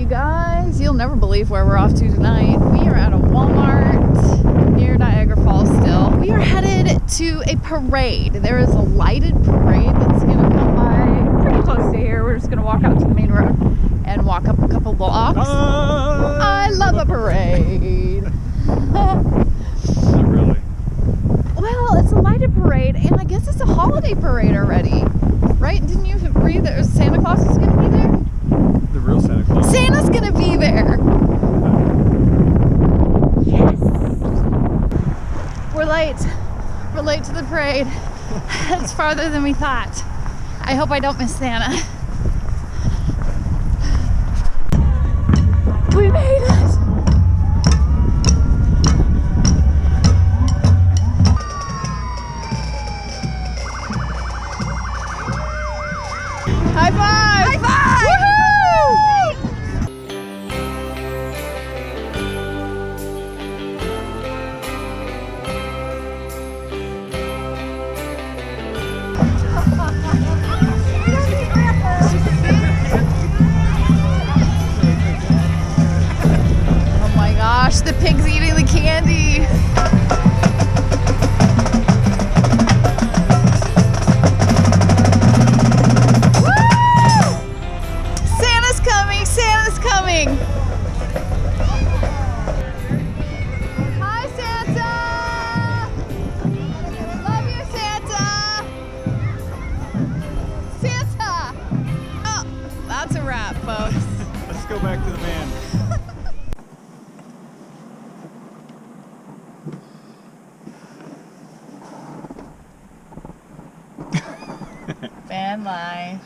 guys, you'll never believe where we're off to tonight. We are at a Walmart near Niagara Falls still. We are headed to a parade. There is a lighted parade that's going to come by pretty close to here. We're just going to walk out to the main road and walk up a couple blocks. I love a parade. Not really. Well, it's a lighted parade, and I guess it's a holiday parade already. Right? Didn't you read that Santa Claus is going to be there? The real Santa Claus. Santa's gonna be there. Yes. We're late. We're late to the parade. It's farther than we thought. I hope I don't miss Santa. We made it. High five! High five! Oh my gosh, the pig's eating the candy. Santa's coming! Hi, Santa! Love you, Santa! Santa! Oh, that's a wrap, folks. Let's go back to the van. Van life.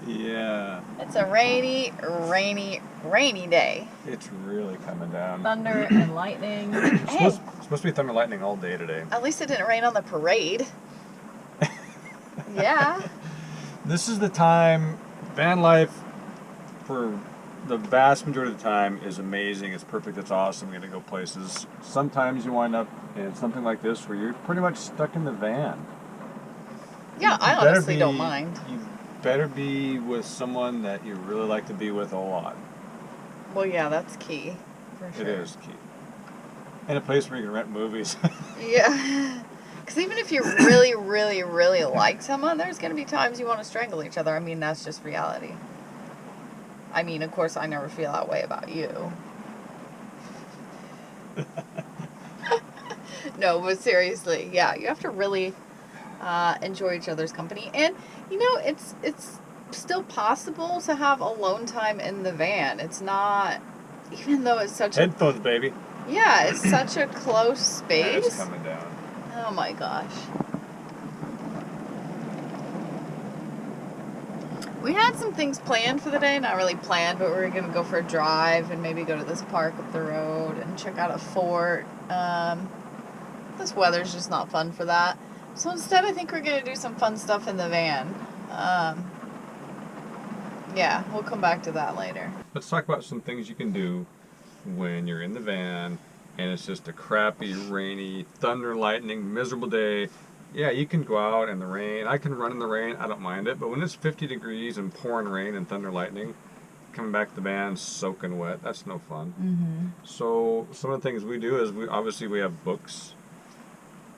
Yeah. It's a rainy day. It's really coming down. Thunder and lightning. Hey, It's supposed to be thunder and lightning all day today. at least it didn't rain on the parade. Yeah. This is the time, van life for the vast majority of the time is amazing. It's perfect. It's awesome. We're going to go places. Sometimes you wind up in something like this where you're pretty much stuck in the van. Yeah, I You better honestly don't be- mind. You better be with someone that you really like to be with a lot. Well, yeah, that's key. For sure. It is key. And a place where you can rent movies. Yeah. Because even if you really, really, really like someone, there's going to be times you want to strangle each other. I mean, that's just reality. I mean, of course, I never feel that way about you. No, but seriously, yeah, you have to really enjoy each other's company. And, you know, it's still possible to have alone time in the van. It's not, even though it's such Headphones, baby. yeah, it's such a close Yeah, it's space. coming down. Oh my gosh. We had some things planned for the day, not really planned, but we were going to go for a drive and maybe go to this park up the road and check out a fort. This weather's just not fun for that. So instead, I think we're going to do some fun stuff in the van. Yeah, we'll come back to that later. Let's talk about some things you can do when you're in the van and it's just a crappy, rainy, thunder, lightning, miserable day. Yeah, you can go out in the rain. I can run in the rain. I don't mind it. But when it's 50 degrees and pouring rain and thunder, lightning, coming back to the van soaking wet, that's no fun. Mm-hmm. So some of the things we do is we have books.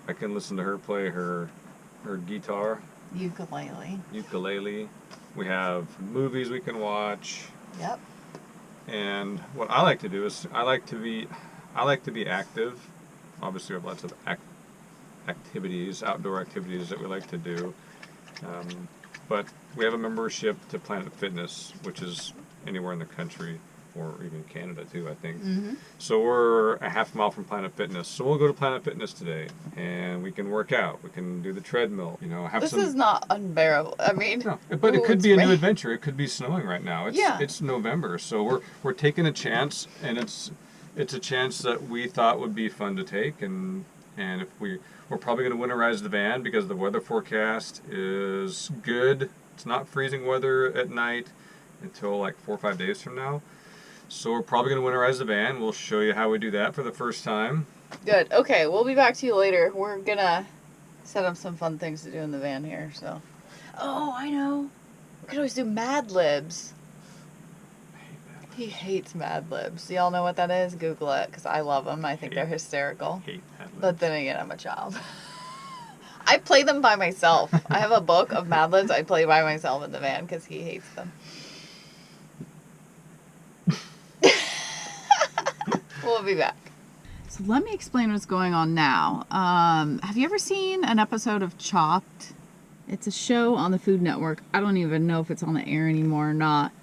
I can listen to her play her guitar, ukulele. We have movies we can watch. Yep. And what I like to do is I like to be active. Obviously, we have lots of activities, outdoor activities that we like to do. But we have a membership to Planet Fitness, which is anywhere in the country, or even Canada too, I think. Mm-hmm. So we're a half mile from Planet Fitness. So we'll go to Planet Fitness today, and we can work out. We can do the treadmill. You know, have This some. is not unbearable. I mean, No, but it could it's be a new rain. adventure. It could be snowing right now. It's November, so we're taking a chance, and it's a chance that we thought would be fun to take, and if we're probably going to winterize the van because the weather forecast is good. It's not freezing weather at night until like 4 or 5 days from now. So we're probably going to winterize the van. We'll show you how we do that for the first time. Good. Okay, we'll be back to you later. We're gonna set up some fun things to do in the van here, so. Oh, I know. We could always do Mad Libs. He hates Mad Libs. Do y'all know what that is? Google it, because I love them. I think they're hysterical. Hate Mad Libs. But then again, I'm a child. I play them by myself. I have a book of Mad Libs I play by myself in the van because he hates them. We'll be back. So let me explain what's going on now. Have you ever seen an episode of Chopped? It's a show on the Food Network. I don't even know if it's on the air anymore or not.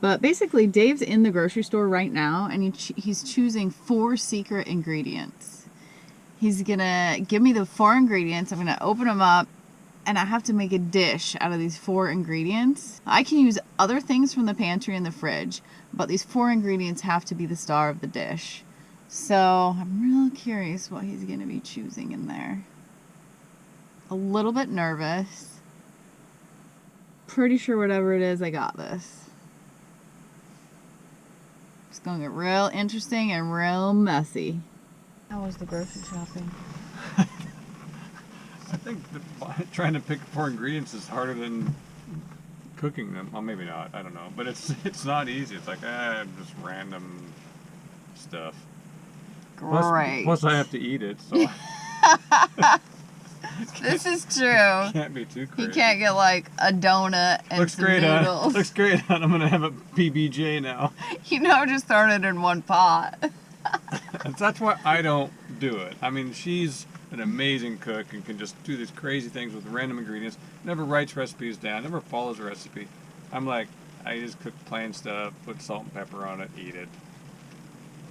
But basically, Dave's in the grocery store right now, and he's choosing 4 secret ingredients. He's going to give me the 4 ingredients. I'm going to open them up, and I have to make a dish out of these 4 ingredients. I can use other things from the pantry and the fridge, but these 4 ingredients have to be the star of the dish. So I'm real curious what he's going to be choosing in there. A little bit nervous. Pretty sure whatever it is, I got this. It's going to get real interesting and real messy. How was the grocery shopping? I think trying to pick 4 ingredients is harder than cooking them. Well, maybe not. I don't know. But it's not easy. It's like, just random stuff. Great. Plus I have to eat it, so... This is true. Can't be too crazy. He can't get like a donut and some noodles. Looks great on. I'm gonna have a PBJ now. You know, just throwing it in one pot. That's why I don't do it. I mean, she's an amazing cook and can just do these crazy things with random ingredients. Never writes recipes down. Never follows a recipe. I'm like, I just cook plain stuff, put salt and pepper on it, eat it.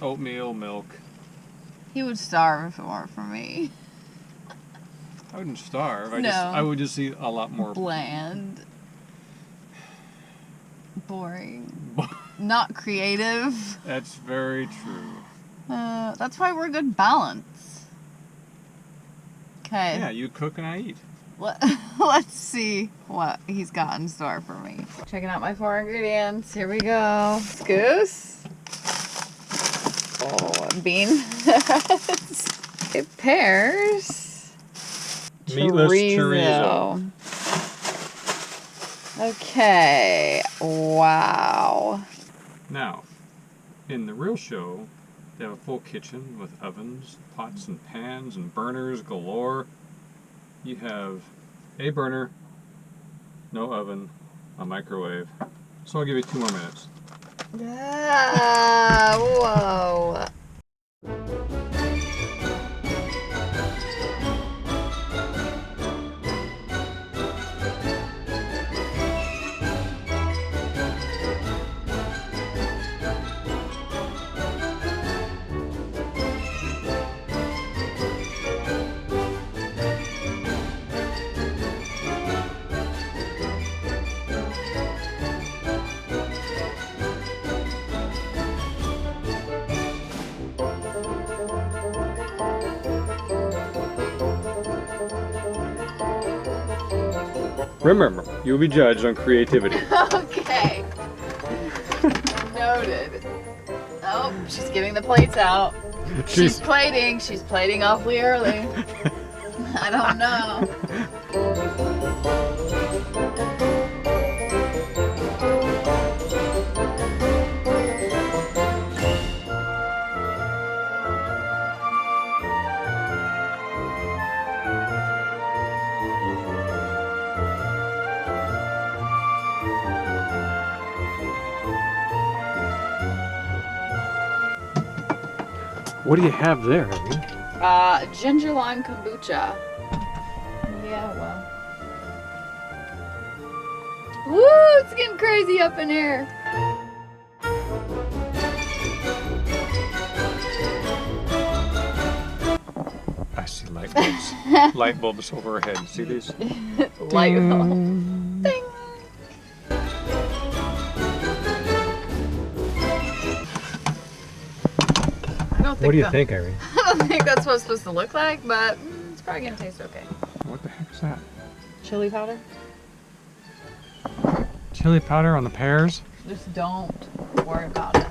Oatmeal, milk. He would starve if it weren't for me. I wouldn't starve. No. I would just eat a lot more. Bland. Boring. Not creative. That's very true. That's why we're good balance. Okay. Yeah, you cook and I eat. Let's see what he's got in store for me. Checking out my 4 ingredients. Here we go. Goose. Oh, beans. Pears. Meatless chorizo. Okay. Wow. Now, in the real show, they have a full kitchen with ovens, pots and pans and burners galore. You have a burner, no oven, a microwave. So I'll give you 2 more minutes. Ah, whoa. Remember, you'll be judged on creativity. Okay. Noted. Oh, she's getting the plates out. She's plating. She's plating awfully early. I don't know. What do you have there, Abby? Ginger lime kombucha. Yeah, well. Woo, it's getting crazy up in here. I see light bulbs. Light bulbs over her head. See these? Light bulbs. Ding. What do you think, Irene? I don't think that's what it's supposed to look like, but it's probably gonna taste okay. What the heck is that? Chili powder? Chili powder on the pears? Just don't worry about it.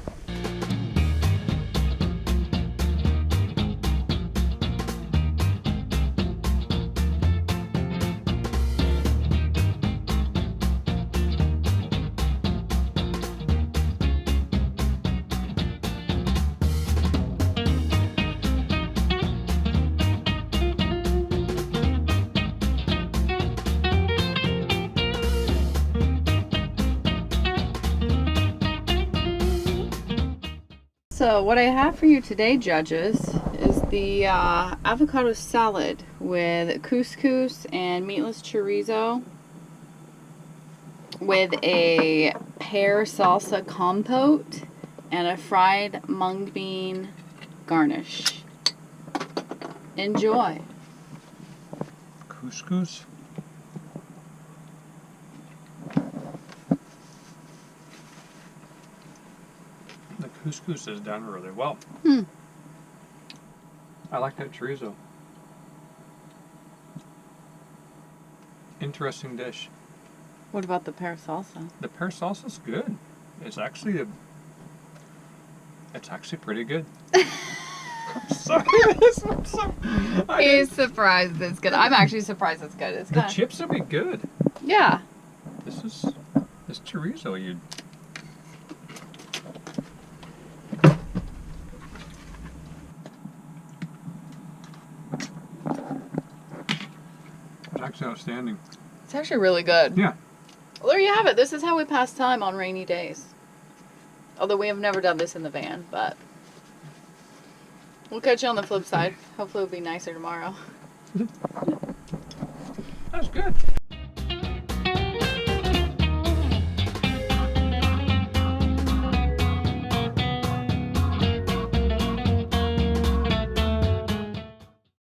So what I have for you today, judges, is the avocado salad with couscous and meatless chorizo with a pear salsa compote and a fried mung bean garnish. Enjoy. Couscous. The couscous is done really well. I like that chorizo. Interesting dish. What about the pear salsa? The pear salsa is good. It's actually pretty good. Sorry, He's surprised it's good. I'm actually surprised it's good. It's the kind chips will be good. Yeah. This chorizo, you. It's actually outstanding. It's actually really good. Yeah. Well, there you have it. This is how we pass time on rainy days. Although we have never done this in the van, but we'll catch you on the flip side. Hopefully it'll be nicer tomorrow.